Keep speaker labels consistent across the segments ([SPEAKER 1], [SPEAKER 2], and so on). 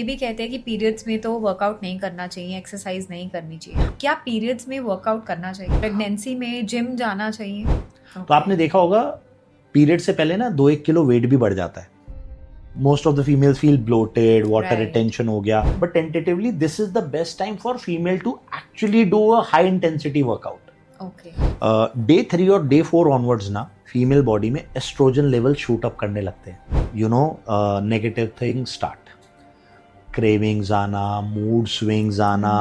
[SPEAKER 1] ये भी कहते हैं कि पीरियड्स में तो वर्कआउट नहीं करना चाहिए, एक्सरसाइज नहीं करनी चाहिए। क्या पीरियड्स में वर्कआउट करना चाहिए? प्रेगनेंसी में जिम जाना चाहिए?
[SPEAKER 2] तो आपने देखा होगा पीरियड से पहले ना 2-1 किलो वेट भी बढ़ जाता है. Most of the females feel bloated, water
[SPEAKER 1] Right.
[SPEAKER 2] retention हो गया. But tentatively, this is the best time for female to actually do a high intensity workout.
[SPEAKER 1] Okay.
[SPEAKER 2] Day 3 और day 4 onwards ना female body में oestrogen level shoot up करने लगते हैं. Negative thing start, cravings आना, mood swings आना,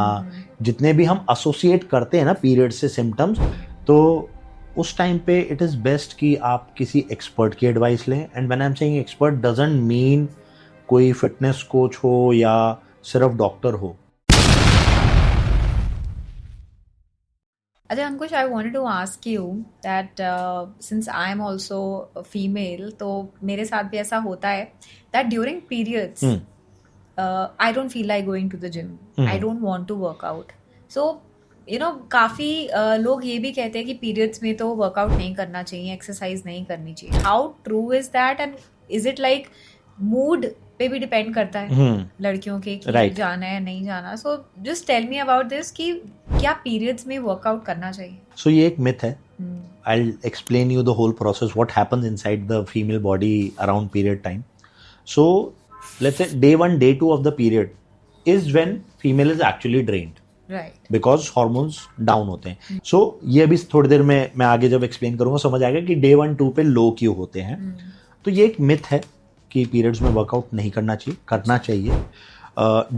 [SPEAKER 2] जितने भी हम एसोसिएट करते हैं ना पीरियड से सिम्टम्स, तो उस टाइम पे इट इज़ बेस्ट कि आप किसी एक्सपर्ट की एडवाइस लें. And when I am saying expert doesn't mean कोई फिटनेस कोच हो या सिर्फ डॉक्टर हो.
[SPEAKER 1] अच्छा Ankush, I wanted to ask you that since I am also female, तो मेरे साथ भी ऐसा होता है that during periods I don't feel like going to the gym, I don't want to work out. So काफ़ी लोग ये भी कहते हैं कि पीरियड्स में तो वर्कआउट नहीं करना चाहिए, एक्सरसाइज नहीं करनी चाहिए. How true is that and is it like mood पे भी डिपेंड करता है लड़कियों के कि
[SPEAKER 2] Right.
[SPEAKER 1] जाना है नहीं जाना? So just tell me about this कि क्या पीरियड्स में वर्कआउट करना चाहिए?
[SPEAKER 2] सो ये एक मिथ है. I'll explain you the whole process, what happens inside the female body around period time. So let's say day 1, day 2 of the period is when female is actually drained.
[SPEAKER 1] Right.
[SPEAKER 2] Because hormones down होते हैं. सो ये भी थोड़ी देर में मैं आगे जब explain करूंगा समझ आएगा कि डे 1, 2 पे लो क्यों होते हैं. तो ये एक मिथ है कि पीरियड्स में वर्कआउट नहीं करना चाहिए, करना चाहिए.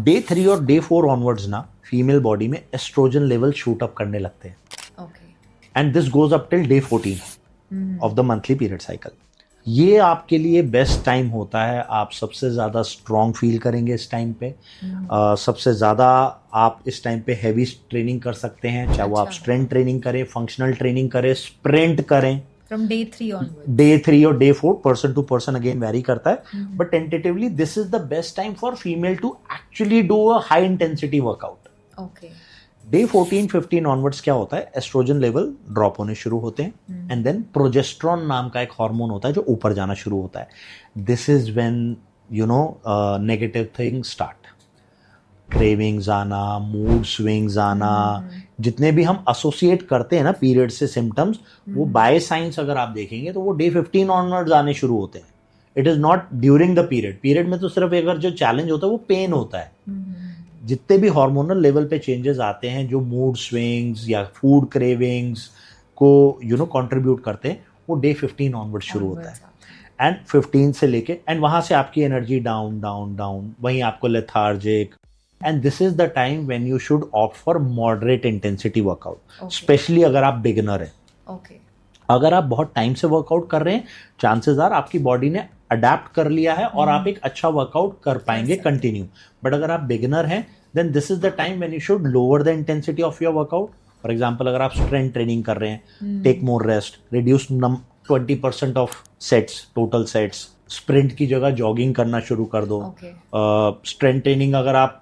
[SPEAKER 2] डे 3 और डे 4 ऑनवर्ड्स ना फीमेल बॉडी में एस्ट्रोजन लेवल शूट अप करने लगते हैं.
[SPEAKER 1] Okay.
[SPEAKER 2] And this goes up till day 14 of the monthly period cycle. ये आपके लिए बेस्ट टाइम होता है. आप सबसे ज़्यादा स्ट्रॉन्ग फील करेंगे इस टाइम पे. सबसे ज़्यादा आप इस टाइम पे हैवी ट्रेनिंग कर सकते हैं, चाहे वो आप स्ट्रेंथ ट्रेनिंग करें, फंक्शनल ट्रेनिंग करें, स्प्रिंट करें.
[SPEAKER 1] From day 3 onward.
[SPEAKER 2] डे 3 और day 4 person to person again vary करता है. But tentatively this is the best time for female to actually do a high intensity workout.
[SPEAKER 1] Okay.
[SPEAKER 2] Day 14-15 onwards क्या होता है, oestrogen level drop होने शुरू होते हैं. एंड देन प्रोजेस्ट्रॉन नाम का एक हार्मोन होता है जो ऊपर जाना शुरू होता है. This is when negative thing start, cravings आना, मूड स्विंग्स आना, जितने भी हम एसोसिएट करते हैं ना पीरियड से सिम्टम्स, वो बाय साइंस अगर आप देखेंगे तो वो डे 15 ऑनवर्ड्स आने शुरू होते हैं. It is not during the period. Period में तो सिर्फ अगर जो चैलेंज होता है वो पेन होता है. जितने भी हार्मोनल लेवल पे चेंजेस आते हैं जो मूड स्विंग्स या फूड क्रेविंग्स को कंट्रीब्यूट करते हैं, वो डे 15 ऑनवर्ड शुरू होता है. एंड 15 से लेके एंड वहां से आपकी एनर्जी डाउन डाउन डाउन, वहीं आपको lethargic. And this is the time when you should opt for moderate intensity workout, specially अगर आप बिगिनर हैं.
[SPEAKER 1] ओके.
[SPEAKER 2] अगर आप बहुत टाइम से वर्कआउट कर रहे हैं, चांसेस आर आपकी बॉडी ने अडेप्ट कर लिया है और आप एक अच्छा वर्कआउट कर पाएंगे कंटिन्यू. बट अगर आप बिगिनर हैं, then this is the time when you should lower the intensity of your workout. For example अगर आप स्ट्रेंथ ट्रेनिंग कर रहे हैं, take more rest, reduce 20% of sets, total sets. Sprint की जगह जॉगिंग करना शुरू कर दो. स्ट्रेंथ ट्रेनिंग अगर आप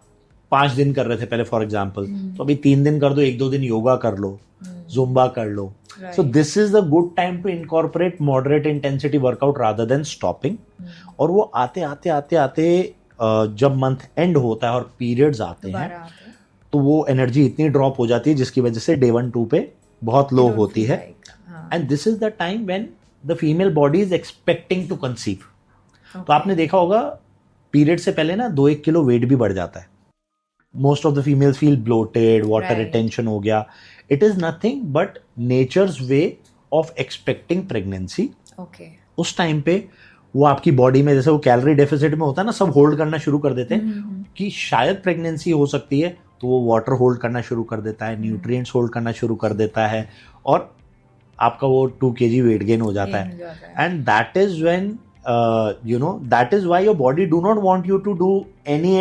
[SPEAKER 2] 5 दिन कर रहे थे पहले फॉर एग्जांपल, तो अभी 3 दिन कर दो, 1-2 दिन योगा कर लो, जुम्बा कर लो. So this is the good time to incorporate moderate intensity workout rather than stopping. और वो आते आते आते आते जब मंथ एंड होता है और पीरियड्स आते हैं, तो वो एनर्जी इतनी ड्रॉप हो जाती है जिसकी वजह से डे 1-2 पे बहुत लो होती है. And this is the time when the female body is expecting to conceive. तो आपने देखा होगा पीरियड से पहले ना 2-1 किलो वेट भी बढ़ जाता है. Most of the females feel bloated, water retention हो गया. It is nothing but nature's way of expecting pregnancy. उस टाइम पे वो आपकी बॉडी में, जैसे वो कैलोरी डेफिसिट में होता है ना, सब होल्ड करना शुरू कर देते हैं कि शायद प्रेगनेंसी हो सकती है, तो वो वाटर होल्ड करना शुरू कर देता है, न्यूट्रिएंट्स होल्ड करना शुरू कर देता है, और आपका वो 2 kg वेट गेन हो जाता है. And that is when that is why your body do not want you to do any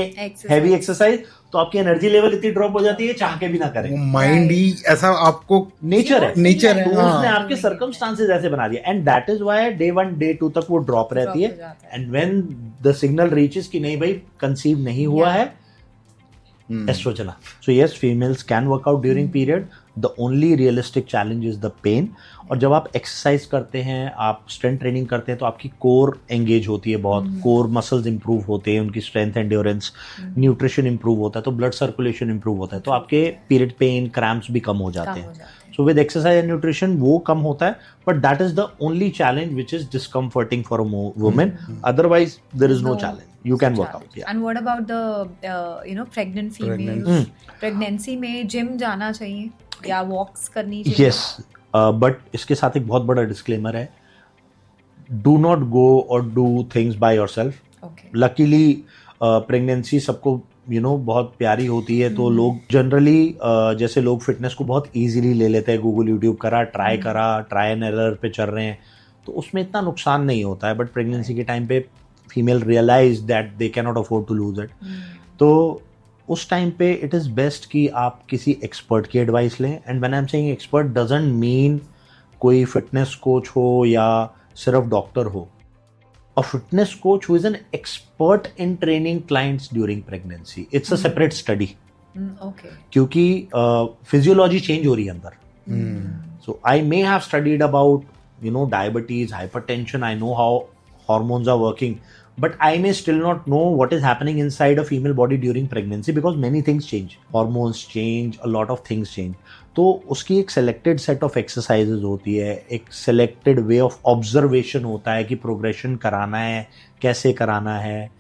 [SPEAKER 2] heavy exercise. तो आपकी एनर्जी लेवल इतनी ड्रॉप हो जाती है, चाह के भी ना करें.
[SPEAKER 3] माइंड ही ऐसा आपको
[SPEAKER 2] नेचर है.
[SPEAKER 3] तो
[SPEAKER 2] उसने आपके सर्कमस्टांसेस ऐसे बना दिया. And that is why day 1 day 2 तक वो ड्रॉप रहती है. And when the signal reaches कि नहीं भाई कंसीव नहीं हुआ है, oestrogen. So yes, females can work out during period. The only realistic challenge is the pain. और जब आप एक्सरसाइज करते हैं, आप स्ट्रेंथ ट्रेनिंग करते हैं, तो आपकी कोर एंगेज होती है बहुत, कोर मसल्स इंप्रूव होते हैं, उनकी स्ट्रेंथ एंड्योरेंस, न्यूट्रिशन इंप्रूव होता है, तो ब्लड सर्कुलेशन इंप्रूव होता है, तो आपके पीरियड पेन क्रैम्प्स भी कम हो जाते हैं। So with exercise and nutrition वो कम होता है, but that is the only challenge which is discomforting for a woman. Otherwise there is no challenge, you can work out. Yeah.
[SPEAKER 1] And what about the pregnant females? Pregnancy में gym जाना चाहिए या walks करनी चाहिए?
[SPEAKER 2] Yes, but इसके साथ एक बहुत बड़ा disclaimer है, do not go or do things by yourself.
[SPEAKER 1] Okay.
[SPEAKER 2] Luckily pregnancy सबको बहुत प्यारी होती है, तो लोग जनरली जैसे लोग फिटनेस को बहुत इजीली ले लेते हैं, गूगल यूट्यूब करा, ट्राई एंड एरर पे चल रहे हैं, तो उसमें इतना नुकसान नहीं होता है। बट प्रेगनेंसी के टाइम पे female realise that they can not afford to lose it, तो उस टाइम पे इट इज़ बेस्ट कि आप किसी एक्सपर्ट की एडवाइस लें। And when I am saying expert doesn't mean कोई फिटनेस कोच हो या सिर्फ डॉक्टर हो। A fitness coach who is an expert in training clients during pregnancy. It's a separate study.
[SPEAKER 1] Okay.
[SPEAKER 2] क्योंकि physiology change हो रही है अंदर. So I may have studied about diabetes, hypertension. I know how hormones are working, but I may still not know what is happening inside a female body during pregnancy because many things change. Hormones change, a lot of things change. तो उसकी एक selected set of exercises होती है, एक selected way of observation होता है कि progression कराना है, कैसे कराना है,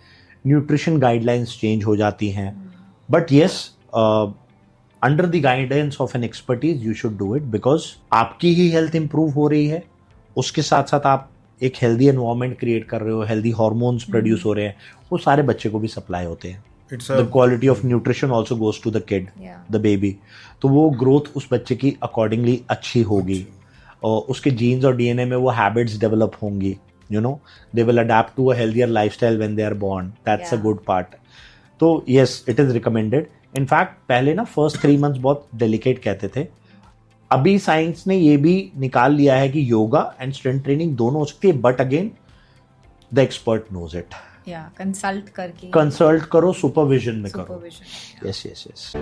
[SPEAKER 2] न्यूट्रिशन गाइडलाइंस चेंज हो जाती हैं। But yes, under the guidance of an expertise you should do it, because आपकी ही हेल्थ इंप्रूव हो रही है, उसके साथ साथ आप एक हेल्दी एनवायरनमेंट क्रिएट कर रहे हो, हेल्दी हॉर्मोन्स प्रोड्यूस हो रहे हैं, वो सारे बच्चे को भी सप्लाई होते हैं। The quality of nutrition also goes to the kid, the baby. तो वो ग्रोथ उस बच्चे की अकॉर्डिंगली अच्छी होगी, और उसके जीन्स और डीएनए में वो हैबिट्स डेवलप होंगी, they will adapt to a healthier lifestyle when they are born. That's a good part. तो yes, it is recommended. In fact, पहले ना first 3 months बहुत delicate कहते थे, अभी साइंस ने ये भी निकाल लिया है कि योगा एंड स्ट्रेंथ ट्रेनिंग दोनों हो सकती है, but again the expert knows it.
[SPEAKER 1] Consult करके
[SPEAKER 2] कंसल्ट करो, सुपरविजन में करो।
[SPEAKER 1] सुपरविजन।
[SPEAKER 2] Yes yes yes.